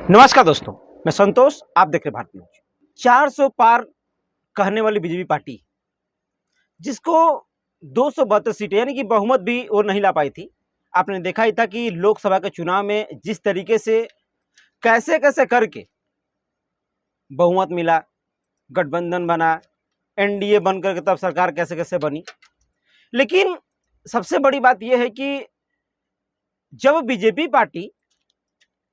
नमस्कार दोस्तों, मैं संतोष। आप देख रहे भारत न्यूज। 400 पार कहने वाली बीजेपी पार्टी, जिसको 272 सीटें यानी कि बहुमत भी वो नहीं ला पाई थी। आपने देखा ही था कि लोकसभा के चुनाव में जिस तरीके से कैसे कैसे करके बहुमत मिला, गठबंधन बना, एनडीए बन करके तब सरकार कैसे कैसे बनी। लेकिन सबसे बड़ी बात यह है कि जब बीजेपी पार्टी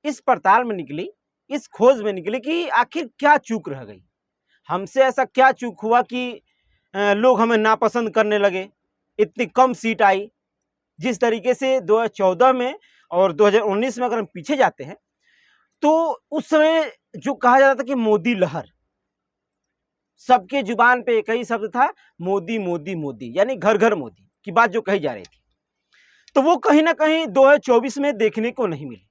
इस पड़ताल में निकली, इस खोज में निकली कि आखिर क्या चूक रह गई, हमसे ऐसा क्या चूक हुआ कि लोग हमें नापसंद करने लगे, इतनी कम सीट आई। जिस तरीके से 2014 में और 2019 में अगर हम पीछे जाते हैं तो उस समय जो कहा जाता था कि मोदी लहर, सबके जुबान पे एक ही शब्द था, मोदी मोदी मोदी, यानी घर घर मोदी की बात जो कही जा रही थी, तो वो कहीं ना कहीं 2024 में देखने को नहीं मिली।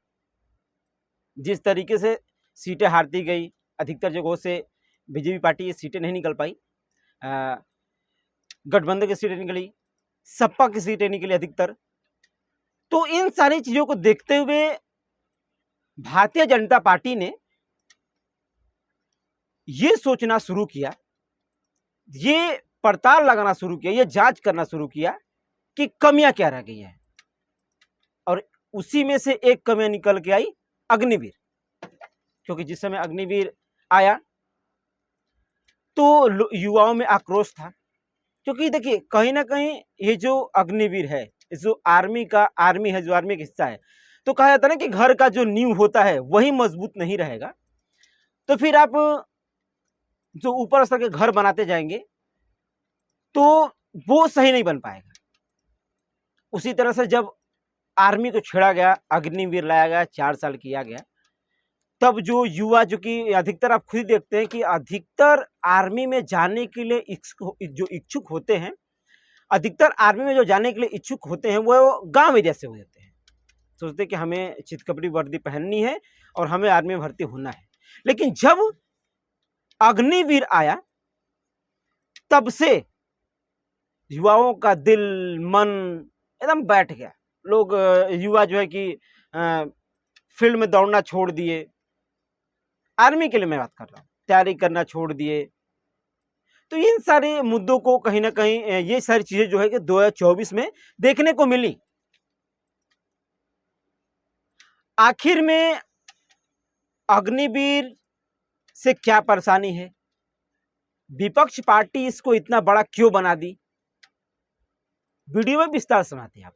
जिस तरीके से सीटें हारती गई, अधिकतर जगहों से बीजेपी पार्टी ये सीटें नहीं निकल पाई, गठबंधन की सीटें निकली, सपा की सीटें निकली अधिकतर। तो इन सारी चीजों को देखते हुए भारतीय जनता पार्टी ने ये सोचना शुरू किया, ये पड़ताल लगाना शुरू किया, ये जांच करना शुरू किया कि कमियां क्या रह गई हैं। और उसी में से एक कमियां निकल के आई, अग्निवीर। क्योंकि जिस समय अग्निवीर आया तो युवाओं में आक्रोश था। क्योंकि देखिए, कहीं ना कहीं ये जो अग्निवीर है, जो आर्मी है, जो आर्मी का हिस्सा है, तो कहा जाता है ना कि घर का जो नींव होता है वही मजबूत नहीं रहेगा, तो फिर आप जो ऊपर स्तर के घर बनाते जाएंगे तो वो सही नहीं बन पाएगा। उसी तरह से जब आर्मी को छेड़ा गया, अग्निवीर लाया गया, 4 साल किया गया, तब जो युवा, जो कि अधिकतर आप खुद देखते हैं कि अधिकतर आर्मी में जाने के लिए जो इच्छुक होते हैं, अधिकतर आर्मी में जो जाने के लिए इच्छुक होते हैं वो गांव एरिया से हो जाते हैं। सोचते कि हमें चितकबरी वर्दी पहननी है और हमें आर्मी में भर्ती होना है। लेकिन जब अग्निवीर आया, तब से युवाओं का दिल मन एकदम बैठ गया। लोग युवा जो है कि फील्ड में दौड़ना छोड़ दिए, आर्मी के लिए मैं बात कर रहा हूँ, तैयारी करना छोड़ दिए। तो इन सारे मुद्दों को कहीं ना कहीं ये सारी चीजें जो है कि 2024 में देखने को मिली। आखिर में अग्निवीर से क्या परेशानी है, विपक्ष पार्टी इसको इतना बड़ा क्यों बना दी, वीडियो में विस्तार सुनाते हैं आप।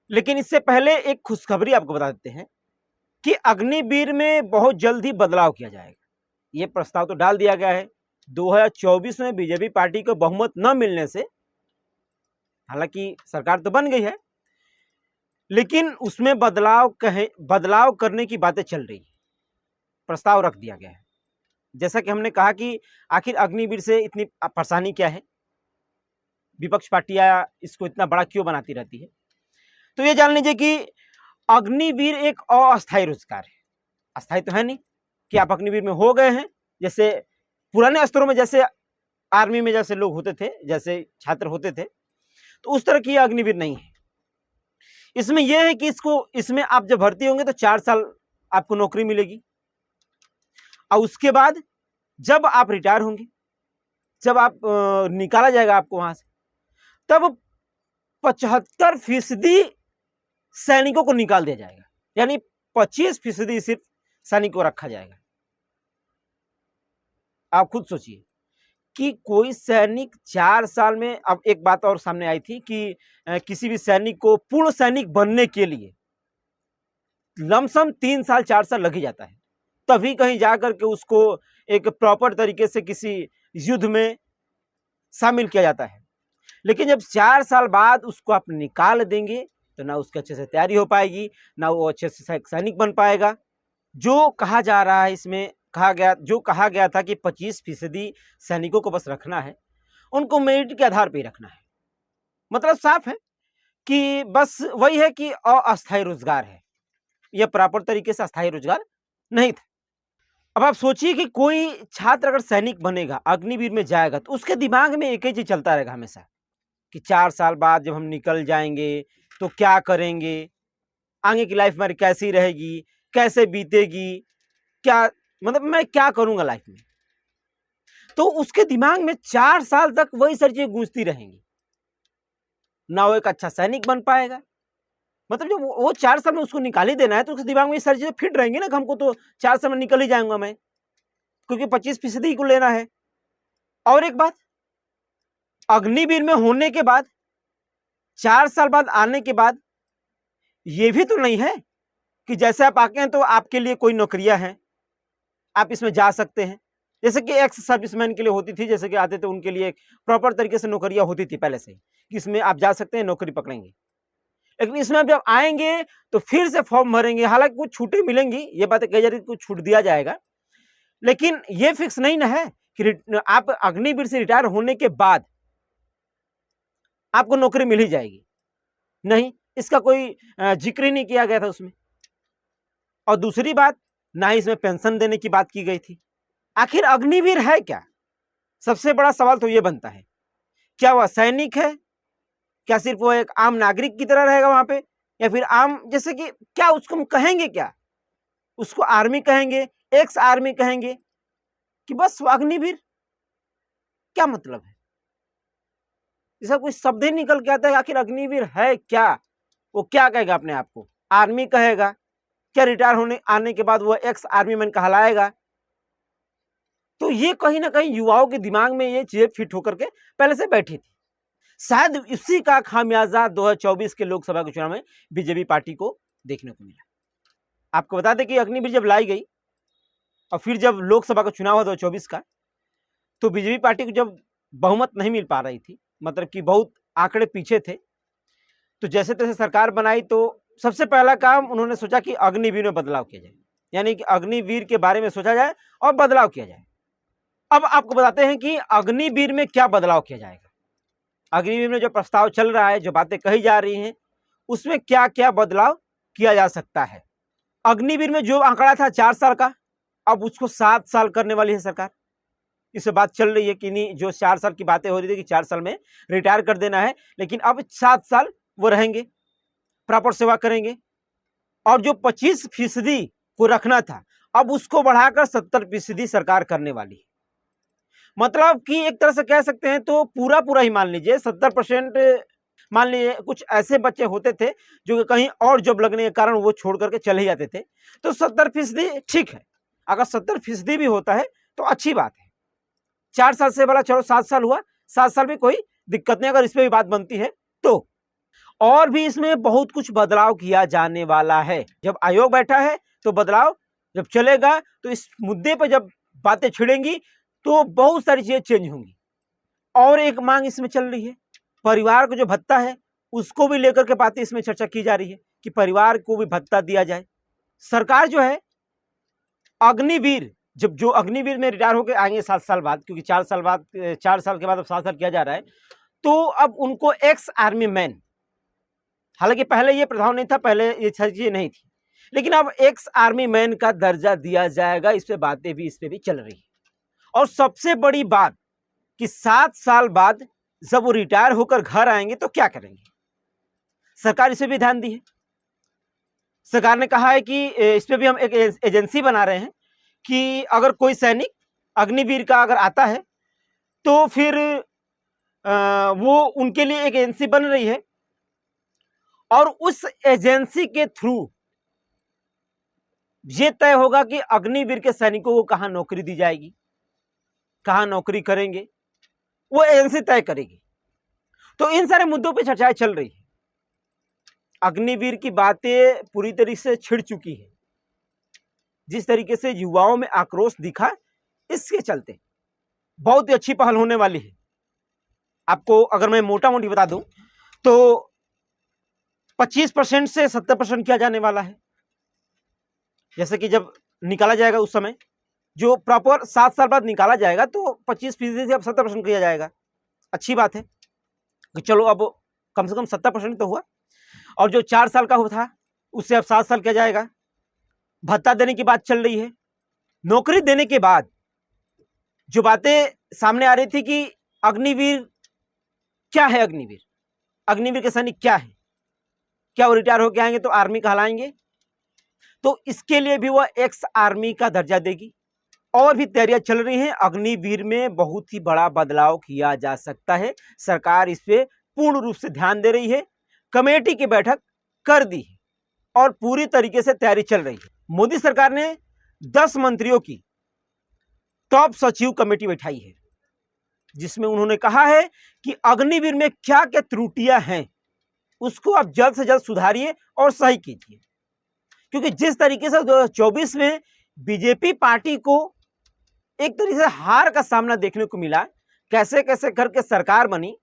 लेकिन इससे पहले एक खुशखबरी आपको बता देते हैं कि अग्निवीर में बहुत जल्द ही बदलाव किया जाएगा। ये प्रस्ताव तो डाल दिया गया है। 2024 में बीजेपी पार्टी को बहुमत न मिलने से, हालांकि सरकार तो बन गई है, लेकिन उसमें बदलाव करने की बातें चल रही है, प्रस्ताव रख दिया गया है। जैसा कि हमने कहा कि आखिर अग्निवीर से इतनी परेशानी क्या है, विपक्ष पार्टियां इसको इतना बड़ा क्यों बनाती रहती है। तो ये जान लीजिए कि अग्निवीर एक अस्थायी रोजगार है। अस्थायी तो है नहीं कि आप अग्निवीर में हो गए हैं, जैसे पुराने स्तरों में जैसे आर्मी में जैसे लोग होते थे, जैसे छात्र होते थे, तो उस तरह की अग्निवीर नहीं है। इसमें यह है कि इसमें आप जब भर्ती होंगे तो 4 साल आपको नौकरी मिलेगी, और उसके बाद जब आप रिटायर होंगे, जब आप निकाला जाएगा आपको वहां से, तब 75% सैनिकों को निकाल दिया जाएगा, यानी 25% सिर्फ सैनिक को रखा जाएगा। आप खुद सोचिए कि कोई सैनिक 4 साल में, अब एक बात और सामने आई थी कि किसी भी सैनिक को पूर्ण सैनिक बनने के लिए लमसम 3 साल 4 साल लग ही जाता है, तभी कहीं जाकर के उसको एक प्रॉपर तरीके से किसी युद्ध में शामिल किया जाता है। लेकिन जब 4 साल बाद उसको आप निकाल देंगे तो ना उसकी अच्छे से तैयारी हो पाएगी, ना वो अच्छे से सैनिक बन पाएगा। जो कहा जा रहा है, इसमें कहा गया था कि 25% सैनिकों को बस रखना है, उनको मेरिट के आधार पर ही रखना है। मतलब साफ है कि बस वही है कि अस्थायी रोजगार है, यह प्रॉपर तरीके से अस्थायी रोजगार नहीं था। अब आप सोचिए कि कोई छात्र अगर सैनिक बनेगा, अग्निवीर में जाएगा, तो उसके दिमाग में एक ही चीज चलता रहेगा हमेशा कि 4 साल बाद जब हम निकल जाएंगे तो क्या करेंगे, आगे की लाइफ हमारी कैसी रहेगी, कैसे बीतेगी, क्या, मतलब मैं क्या करूंगा लाइफ में। तो उसके दिमाग में 4 साल तक वही सारी चीजें गूंजती रहेंगी। ना वो एक अच्छा सैनिक बन पाएगा, मतलब जब वो 4 साल में उसको निकाल ही देना है तो उसके दिमाग में ये सारी चीजें फिट रहेंगी ना कि हमको तो 4 साल में निकल ही जाऊंगा मैं, क्योंकि 25% को लेना है। और एक बात, अग्निवीर में होने के बाद 4 साल बाद आने के बाद ये भी तो नहीं है कि जैसे आप आके हैं तो आपके लिए कोई नौकरियां हैं, आप इसमें जा सकते हैं। जैसे कि एक्स सर्विसमैन के लिए होती थी, जैसे कि आते थे उनके लिए एक प्रॉपर तरीके से नौकरियां होती थी पहले से कि इसमें आप जा सकते हैं, नौकरी पकड़ेंगे। लेकिन इसमें जब आएंगे तो फिर से फॉर्म भरेंगे, हालांकि कुछ छूटें मिलेंगी, ये बातें कही जा रही, कुछ छूट दिया जाएगा, लेकिन ये फिक्स नहीं ना है कि आप अग्निवीर से रिटायर होने के बाद आपको नौकरी मिल ही जाएगी। नहीं, इसका कोई जिक्र ही नहीं किया गया था उसमें। और दूसरी बात, ना ही इसमें पेंशन देने की बात की गई थी। आखिर अग्निवीर है क्या? सबसे बड़ा सवाल तो यह बनता है, क्या वह सैनिक है? क्या सिर्फ वो एक आम नागरिक की तरह रहेगा वहां पे, या फिर आम जैसे कि क्या उसको हम कहेंगे, क्या उसको आर्मी कहेंगे, एक्स आर्मी कहेंगे, कि बस अग्निवीर? क्या मतलब है इसका? कोई शब्द ही निकल के आता है। आखिर अग्निवीर है क्या? वो क्या कहेगा अपने आप को? आर्मी कहेगा क्या? रिटायर होने आने के बाद वो एक्स आर्मी मैन कहलाएगा? तो ये कहीं ना कहीं युवाओं के दिमाग में ये चीजें फिट होकर के पहले से बैठी थी। शायद इसी का खामियाजा 2024 के लोकसभा के चुनाव में बीजेपी पार्टी को देखने को मिला। आपको बता दें कि अग्निवीर जब लाई गई और फिर जब लोकसभा का चुनाव हुआ 2024 का, तो बीजेपी पार्टी को जब बहुमत नहीं मिल पा रही थी, मतलब कि बहुत आंकड़े पीछे थे, तो जैसे तैसे सरकार बनाई तो सबसे पहला काम उन्होंने सोचा कि अग्निवीर में बदलाव किया जाए, यानी कि अग्निवीर के बारे में सोचा जाए और बदलाव किया जाए। अब आपको बताते हैं कि अग्निवीर में क्या बदलाव किया जाएगा। अग्निवीर में जो प्रस्ताव चल रहा है, जो बातें कही जा रही हैं, उसमें क्या क्या बदलाव किया जा सकता है। अग्निवीर में जो आंकड़ा था 4 साल का, अब उसको 7 साल करने वाली है सरकार। इससे बात चल रही है कि नहीं, जो 4 साल की बातें हो रही थी कि 4 साल में रिटायर कर देना है, लेकिन अब 7 साल वो रहेंगे, प्रॉपर सेवा करेंगे। और जो 25% को रखना था, अब उसको बढ़ाकर 70% सरकार करने वाली है। मतलब कि एक तरह से कह सकते हैं तो पूरा पूरा ही मान लीजिए 70%। मान लीजिए कुछ ऐसे बच्चे होते थे जो कहीं और जॉब लगने के कारण वो छोड़ करके चले ही जाते थे, तो 70% ठीक है। अगर 70% भी होता है तो अच्छी बात है। 4 साल से बोला चलो 7 साल हुआ, 7 साल में कोई दिक्कत नहीं, अगर इस पर भी बात बनती है तो। और भी इसमें बहुत कुछ बदलाव किया जाने वाला है। जब आयोग बैठा है तो बदलाव जब चलेगा, तो इस मुद्दे पर जब बातें छिड़ेंगी तो बहुत सारी चीजें चेंज होंगी। और एक मांग इसमें चल रही है, परिवार को जो भत्ता है उसको भी लेकर के बातें इसमें चर्चा की जा रही है कि परिवार को भी भत्ता दिया जाए। सरकार जो है अग्निवीर, जब जो अग्निवीर में रिटायर होकर आएंगे 7 साल बाद, क्योंकि 4 साल बाद, 4 साल के बाद अब 7 साल किया जा रहा है, तो अब उनको एक्स आर्मी मैन, हालांकि पहले ये प्रभाव नहीं था, पहले ये चीजें नहीं थी, लेकिन अब एक्स आर्मी मैन का दर्जा दिया जाएगा। इस पे बातें भी, इस पे भी चल रही है। और सबसे बड़ी बात कि 7 साल बाद जब वो रिटायर होकर घर आएंगे तो क्या करेंगे, सरकार इस पे भी ध्यान दी है। सरकार ने कहा है कि इस पे भी हम एक एजेंसी बना रहे हैं कि अगर कोई सैनिक अग्निवीर का अगर आता है तो फिर वो उनके लिए एक एजेंसी बन रही है, और उस एजेंसी के थ्रू ये तय होगा कि अग्निवीर के सैनिकों को कहां नौकरी दी जाएगी, कहां नौकरी करेंगे, वो एजेंसी तय करेगी। तो इन सारे मुद्दों पे चर्चाएं चल रही है। अग्निवीर की बातें पूरी तरीके से छिड़ चुकी है। जिस तरीके से युवाओं में आक्रोश दिखा, इसके चलते बहुत ही अच्छी पहल होने वाली है। आपको अगर मैं मोटा मोटी बता दूं तो 25% से 70% किया जाने वाला है। जैसे कि जब निकाला जाएगा उस समय, जो प्रॉपर 7 साल बाद निकाला जाएगा, तो 25% से अब 70% किया जाएगा। अच्छी बात है कि चलो अब कम से कम 70% तो हुआ। और जो 4 साल का था उससे अब 7 साल किया जाएगा। भत्ता देने की बात चल रही है। नौकरी देने के बाद जो बातें सामने आ रही थी कि अग्निवीर क्या है, अग्निवीर के सैनिक क्या है, क्या वो रिटायर होकर आएंगे तो आर्मी कहलाएंगे? तो इसके लिए भी वह एक्स आर्मी का दर्जा देगी। और भी तैयारियां चल रही हैं। अग्निवीर में बहुत ही बड़ा बदलाव किया जा सकता है। सरकार इस पे पूर्ण रूप से ध्यान दे रही है। कमेटी की बैठक कर दी है और पूरी तरीके से तैयारी चल रही है। मोदी सरकार ने 10 मंत्रियों की टॉप सचिव कमेटी बैठाई है, जिसमें उन्होंने कहा है कि अग्निवीर में क्या क्या त्रुटियां हैं उसको आप जल्द से जल्द सुधारिए और सही कीजिए। क्योंकि जिस तरीके से 2024 में बीजेपी पार्टी को एक तरीके से हार का सामना देखने को मिला, कैसे कैसे करके सरकार बनी,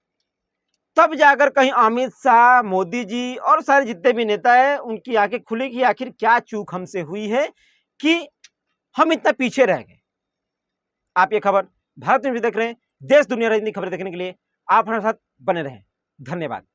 तब जाकर कहीं अमित शाह, मोदी जी और सारे जितने भी नेता हैं उनकी आंखें खुली कि आखिर क्या चूक हमसे हुई है कि हम इतना पीछे रह गए। आप ये खबर भारत न्यूज़ देख रहे हैं। देश दुनिया राजनीतिक खबरें देखने के लिए आप हमारे साथ बने रहें। धन्यवाद।